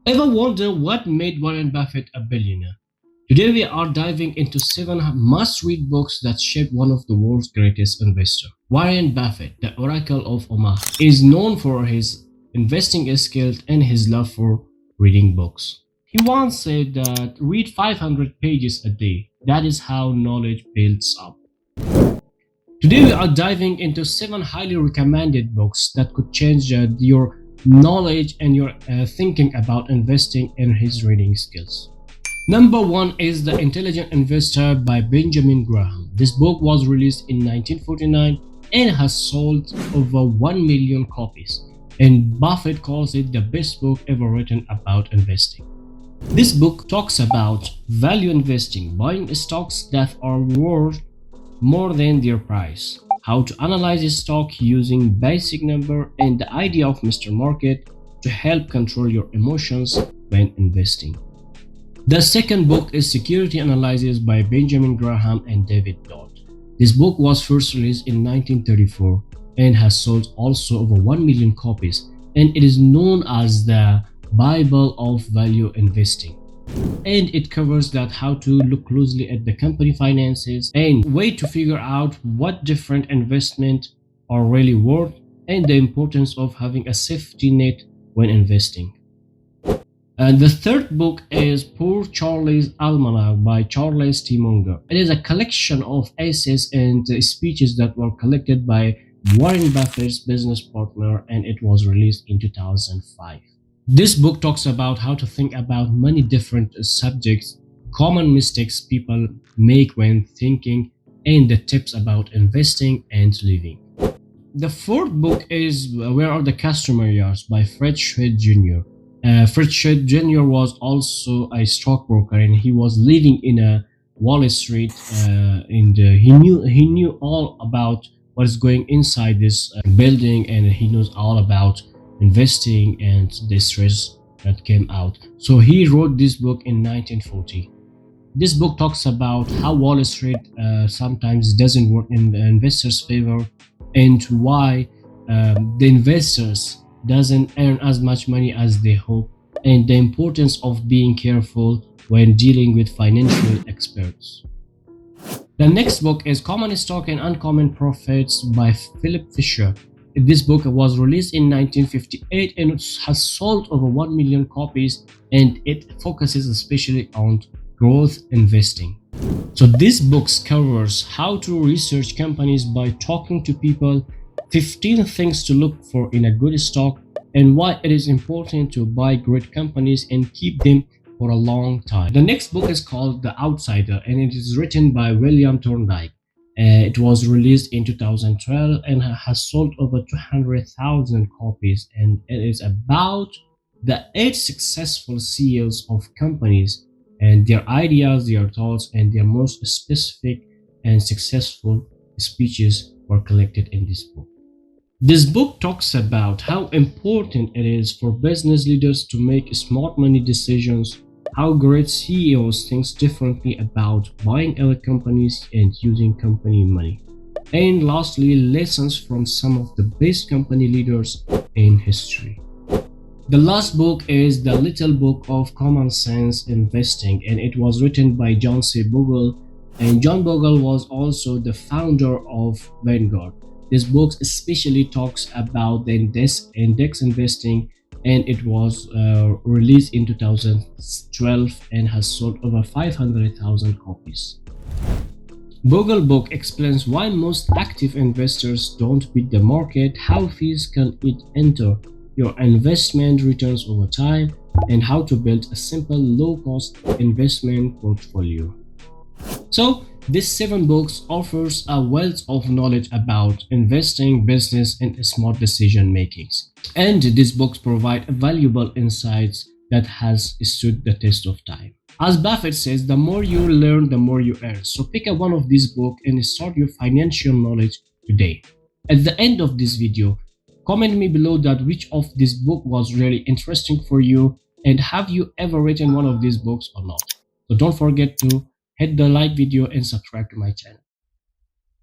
Ever wonder what made Warren Buffett a billionaire? Today we are diving into 7 must-read books that shaped one of the world's greatest investors. Warren Buffett, the Oracle of Omaha, is known for his investing skills and his love for reading books. He once said that read 500 pages a day. That is how knowledge builds up. Today we are diving into 7 highly recommended books that could change your knowledge and your thinking about investing in his reading skills. Number 1 is The Intelligent Investor by Benjamin Graham. This book was released in 1949 and has sold over 1 million copies, and Buffett calls it the best book ever written about investing. This book talks about value investing, buying stocks that are worth more than their price, how to analyze a stock using basic number, and the idea of Mr. Market to help control your emotions when investing. The second book is Security Analysis by Benjamin Graham and David Dodd. This book was first released in 1934 and has sold also over 1 million copies, and it is known as the Bible of value investing. And it covers that how to look closely at the company finances and way to figure out what different investments are really worth and the importance of having a safety net when investing. And the third book is Poor Charlie's Almanac by Charles T. Munger. It is a collection of essays and speeches that were collected by Warren Buffett's business partner, and it was released in 2005. This book talks about how to think about many different subjects, common mistakes people make when thinking, and the tips about investing and living. The fourth book is Where Are the Customer Yards by Fred Schwed Jr. Fred Schwed Jr. was also a stockbroker, and he was living in a Wall Street, and he knew all about what is going inside this building, and he knows all about investing and the stress that came out. So he wrote this book in 1940. This book talks about how Wall Street sometimes doesn't work in the investors' favor, and why the investors doesn't earn as much money as they hope, and the importance of being careful when dealing with financial experts. The next book is Common Stock and Uncommon Profits by Philip Fisher. This book was released in 1958 and it has sold over 1 million copies, and it focuses especially on growth investing. So this book covers how to research companies by talking to people, 15 things to look for in a good stock, and why it is important to buy great companies and keep them for a long time. The next book is called The Outsider, and it is written by William Thorndike. It was released in 2012 and has sold over 200,000 copies, and it is about the 8 successful CEOs of companies and their ideas, their thoughts, and their most specific and successful speeches were collected in this book. This book talks about how important it is for business leaders to make smart money decisions, how great CEOs think differently about buying other companies and using company money, and lastly, lessons from some of the best company leaders in history. The last book is The Little Book of Common Sense Investing, and it was written by John C. Bogle, and John Bogle was also the founder of Vanguard. This book especially talks about the index investing, and it was released in 2012 and has sold over 500,000 copies. Bogle book explains why most active investors don't beat the market, how fees can eat into your investment returns over time, and how to build a simple low-cost investment portfolio. So these 7 books offers a wealth of knowledge about investing, business, and smart decision makings. And these books provide valuable insights that has stood the test of time. As Buffett says, the more you learn, the more you earn. So pick up one of these books and start your financial knowledge today. At the end of this video, comment me below that which of this book was really interesting for you, and have you ever written one of these books or not. So don't forget to hit the like video and subscribe to my channel.